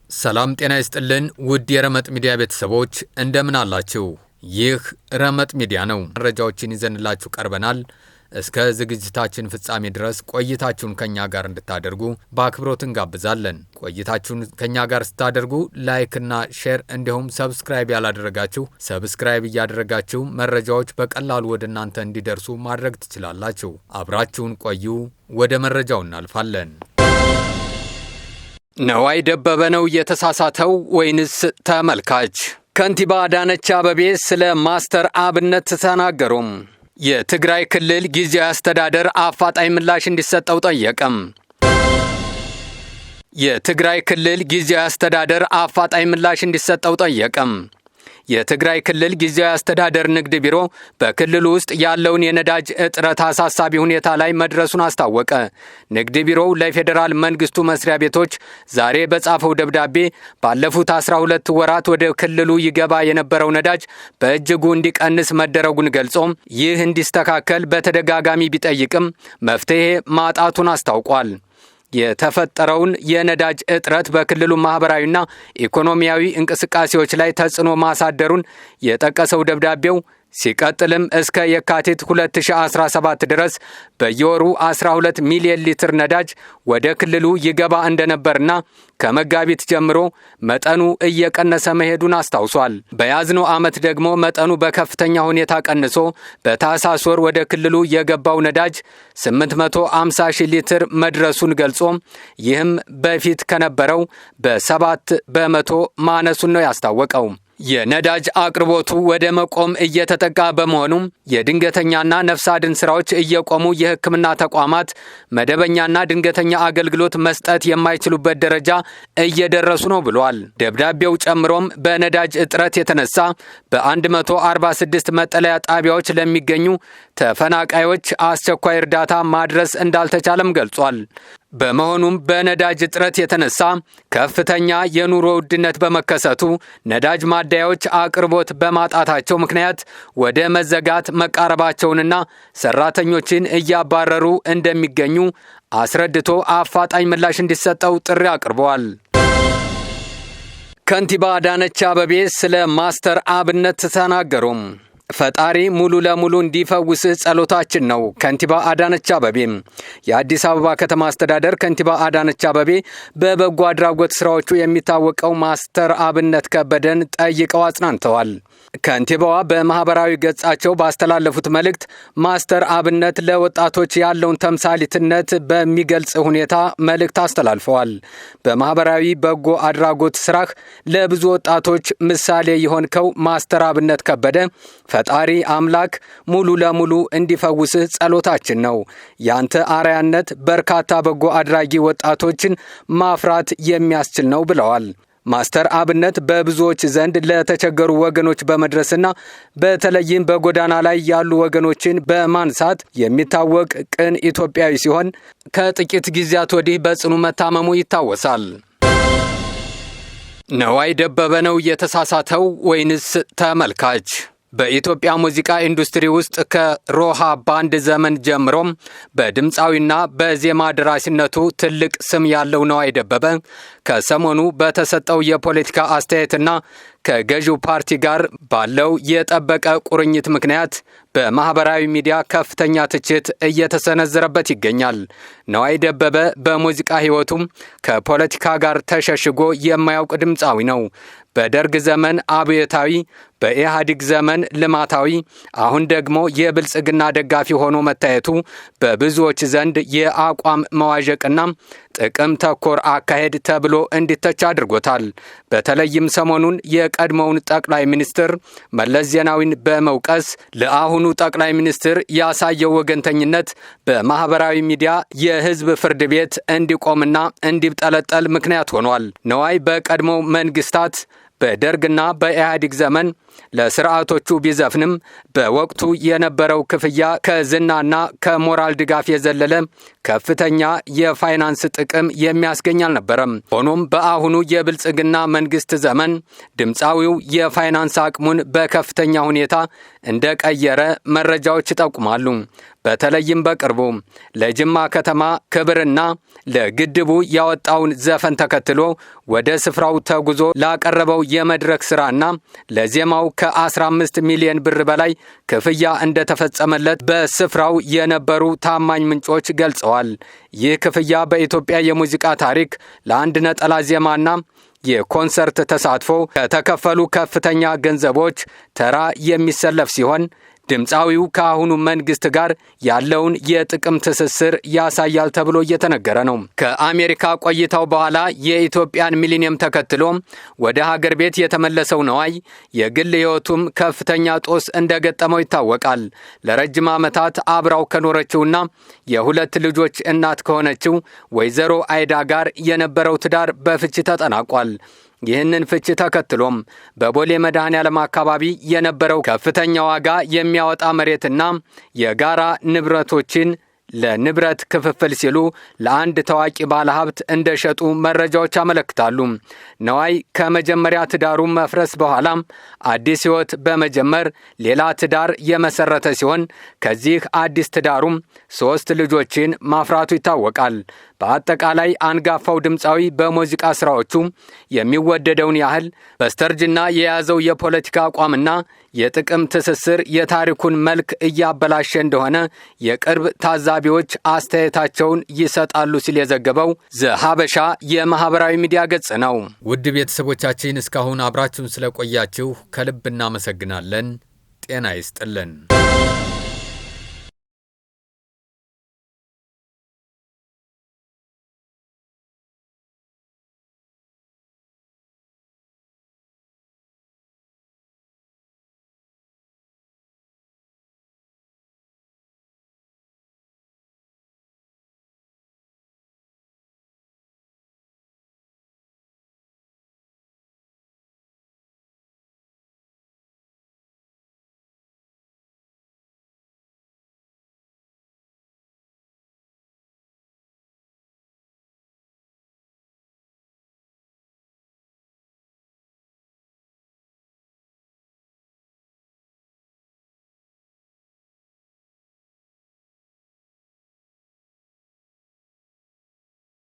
ሰላም ጤና ይስጥልን ውድ የረመጥ ሚዲያ ቤተሰቦች እንደምን አላችሁ? ይህ ረመጥ ሚዲያ ነው። መረጃዎችን ይዘንላችሁ ቀርበናል። እስከ ዝግጅታችን ፍጻሜ ድረስ ቆይታችሁን ከኛ ጋር እንድታደርጉ በአክብሮት እንጋብዛለን። ቆይታችሁን ከኛ ጋር ስታደርጉ ላይክና ሼር እንዲሁም ሰብስክራይብ ያላደረጋችሁ ሰብስክራይብ እያደረጋችሁ መረጃዎች በቀላሉ ወደ እናንተ እንዲደርሱ ማድረግ ትችላላችሁ። አብራችሁን ቆዩ። ወደ መረጃው እናልፋለን። ነዋይ ደበበ ነው የተሳሳተው ወይንስ ተመልካች? ከንቲባ አዳነች አቤቤ ስለ ማስተር አብነት ተናገሩም። የትግራይ ክልል ጊዜያዊ አስተዳደር አፋጣኝ ምላሽ እንዲሰጠው ጠየቀም። የትግራይ ክልል ጊዜያዊ አስተዳደር አፋጣኝ ምላሽ እንዲሰጠው ጠየቀም። የትግራይ ክልል ጊዜያዊ አስተዳደር ንግድ ቢሮ በክልሉ ውስጥ ያለውን የነዳጅ እጥረት አሳሳቢ ሁኔታ ላይ መድረሱን አስታወቀ። ንግድ ቢሮው ለፌዴራል መንግስቱ መስሪያ ቤቶች ዛሬ በጻፈው ደብዳቤ ባለፉት 12 ወራት ወደ ክልሉ ይገባ የነበረው ነዳጅ በእጅጉ እንዲቀንስ መደረጉን ገልጾ ይህ እንዲስተካከል በተደጋጋሚ ቢጠይቅም መፍትሄ ማጣቱን አስታውቋል። የተፈጠረውን የነዳጅ እጥረት በክልሉ ማህበራዊና ኢኮኖሚያዊ እንቅስቃሴዎች ላይ ተጽዕኖ ማሳደሩን የጠቀሰው ደብዳቤው ሲቀጥልም እስከ የካቲት 2017 ድረስ በየወሩ 12 ሚሊዮን ሊትር ነዳጅ ወደ ክልሉ ይገባ እንደነበርና ከመጋቢት ጀምሮ መጠኑ እየቀነሰ መሄዱን አስታውሷል። በያዝነው ዓመት ደግሞ መጠኑ በከፍተኛ ሁኔታ ቀንሶ በታህሳስ ወር ወደ ክልሉ የገባው ነዳጅ 850 ሺህ ሊትር መድረሱን ገልጾ ይህም በፊት ከነበረው በ7 በመቶ ማነሱን ነው ያስታወቀው። የነዳጅ አቅርቦቱ ወደ መቆም እየተጠጋ በመሆኑም የድንገተኛና ነፍስ አድን ስራዎች እየቆሙ የሕክምና ተቋማት መደበኛና ድንገተኛ አገልግሎት መስጠት የማይችሉበት ደረጃ እየደረሱ ነው ብሏል። ደብዳቤው ጨምሮም በነዳጅ እጥረት የተነሳ በ146 መጠለያ ጣቢያዎች ለሚገኙ ተፈናቃዮች አስቸኳይ እርዳታ ማድረስ እንዳልተቻለም ገልጿል። በመሆኑም በነዳጅ እጥረት የተነሳ ከፍተኛ የኑሮ ውድነት በመከሰቱ ነዳጅ ማደያዎች አቅርቦት በማጣታቸው ምክንያት ወደ መዘጋት መቃረባቸውንና ሰራተኞችን እያባረሩ እንደሚገኙ አስረድቶ አፋጣኝ ምላሽ እንዲሰጠው ጥሪ አቅርበዋል። ከንቲባ አዳነች አቤቤ ስለ ማስተር አብነት ተናገሩም። ፈጣሪ ሙሉ ለሙሉ እንዲፈውስ ጸሎታችን ነው። ከንቲባ አዳነች አቤቤ የአዲስ አበባ ከተማ አስተዳደር ከንቲባ አዳነች አቤቤ በበጎ አድራጎት ስራዎቹ የሚታወቀው ማስተር አብነት ከበደን ጠይቀው አጽናንተዋል። ከንቲባዋ በማህበራዊ ገጻቸው ባስተላለፉት መልእክት ማስተር አብነት ለወጣቶች ያለውን ተምሳሌትነት በሚገልጽ ሁኔታ መልእክት አስተላልፈዋል። በማህበራዊ በጎ አድራጎት ስራህ ለብዙ ወጣቶች ምሳሌ የሆንከው ማስተር አብነት ከበደ ፈጣሪ አምላክ ሙሉ ለሙሉ እንዲፈውስህ ጸሎታችን ነው። ያንተ አርአያነት በርካታ በጎ አድራጊ ወጣቶችን ማፍራት የሚያስችል ነው ብለዋል። ማስተር አብነት በብዙዎች ዘንድ ለተቸገሩ ወገኖች በመድረስና በተለይም በጎዳና ላይ ያሉ ወገኖችን በማንሳት የሚታወቅ ቅን ኢትዮጵያዊ ሲሆን ከጥቂት ጊዜያት ወዲህ በጽኑ መታመሙ ይታወሳል። ነዋይ ደበበ ነው የተሳሳተው ወይንስ ተመልካች? በኢትዮጵያ ሙዚቃ ኢንዱስትሪ ውስጥ ከሮሃ ባንድ ዘመን ጀምሮም በድምፃዊና በዜማ ደራሲነቱ ትልቅ ስም ያለው ነዋይ ደበበ ከሰሞኑ በተሰጠው የፖለቲካ አስተያየትና ከገዢው ፓርቲ ጋር ባለው የጠበቀ ቁርኝት ምክንያት በማህበራዊ ሚዲያ ከፍተኛ ትችት እየተሰነዘረበት ይገኛል። ነዋይ ደበበ በሙዚቃ ሕይወቱም ከፖለቲካ ጋር ተሸሽጎ የማያውቅ ድምፃዊ ነው። በደርግ ዘመን አብዮታዊ፣ በኢህአዴግ ዘመን ልማታዊ፣ አሁን ደግሞ የብልጽግና ደጋፊ ሆኖ መታየቱ በብዙዎች ዘንድ የአቋም መዋዠቅና ጥቅም ተኮር አካሄድ ተብሎ እንዲተች አድርጎታል። በተለይም ሰሞኑን የቀድሞውን ጠቅላይ ሚኒስትር መለስ ዜናዊን በመውቀስ ለአሁኑ ጠቅላይ ሚኒስትር ያሳየው ወገንተኝነት በማህበራዊ ሚዲያ የህዝብ ፍርድ ቤት እንዲቆምና እንዲጠለጠል ምክንያት ሆኗል። ነዋይ በቀድሞው መንግስታት በደርግና በኢህአዴግ ዘመን ለስርዓቶቹ ቢዘፍንም በወቅቱ የነበረው ክፍያ ከዝናና ከሞራል ድጋፍ የዘለለ ከፍተኛ የፋይናንስ ጥቅም የሚያስገኝ አልነበረም። ሆኖም በአሁኑ የብልጽግና መንግስት ዘመን ድምፃዊው የፋይናንስ አቅሙን በከፍተኛ ሁኔታ እንደቀየረ መረጃዎች ይጠቁማሉ። በተለይም በቅርቡ ለጅማ ከተማ ክብርና ለግድቡ ያወጣውን ዘፈን ተከትሎ ወደ ስፍራው ተጉዞ ላቀረበው የመድረክ ስራና ለዜማው ከ15 ሚሊዮን ብር በላይ ክፍያ እንደተፈጸመለት በስፍራው የነበሩ ታማኝ ምንጮች ገልጸዋል። ይህ ክፍያ በኢትዮጵያ የሙዚቃ ታሪክ ለአንድ ነጠላ ዜማና የኮንሰርት ተሳትፎ ከተከፈሉ ከፍተኛ ገንዘቦች ተራ የሚሰለፍ ሲሆን ድምፃዊው ከአሁኑ መንግስት ጋር ያለውን የጥቅም ትስስር ያሳያል ተብሎ እየተነገረ ነው። ከአሜሪካ ቆይታው በኋላ የኢትዮጵያን ሚሊኒየም ተከትሎ ወደ ሀገር ቤት የተመለሰው ነዋይ የግል ሕይወቱም ከፍተኛ ጦስ እንደገጠመው ይታወቃል። ለረጅም ዓመታት አብራው ከኖረችውና የሁለት ልጆች እናት ከሆነችው ወይዘሮ አይዳ ጋር የነበረው ትዳር በፍቺ ተጠናቋል። ይህንን ፍቺ ተከትሎም በቦሌ መድኃኔዓለም አካባቢ የነበረው ከፍተኛ ዋጋ የሚያወጣ መሬትና የጋራ ንብረቶችን ለንብረት ክፍፍል ሲሉ ለአንድ ታዋቂ ባለሀብት እንደሸጡ መረጃዎች ያመለክታሉ። ነዋይ ከመጀመሪያ ትዳሩ መፍረስ በኋላ አዲስ ሕይወት በመጀመር ሌላ ትዳር የመሰረተ ሲሆን ከዚህ አዲስ ትዳሩም 3 ልጆችን ማፍራቱ ይታወቃል። በአጠቃላይ አንጋፋው ድምፃዊ በሙዚቃ ስራዎቹ የሚወደደውን ያህል በስተርጅና የያዘው የፖለቲካ አቋምና የጥቅም ትስስር የታሪኩን መልክ እያበላሸ እንደሆነ የቅርብ ታዛቢዎች አስተያየታቸውን ይሰጣሉ ሲል የዘገበው ዘሀበሻ የማህበራዊ ሚዲያ ገጽ ነው። ውድ ቤተሰቦቻችን እስካሁን አብራችሁን ስለቆያችሁ ከልብ እናመሰግናለን። ጤና ይስጥልን።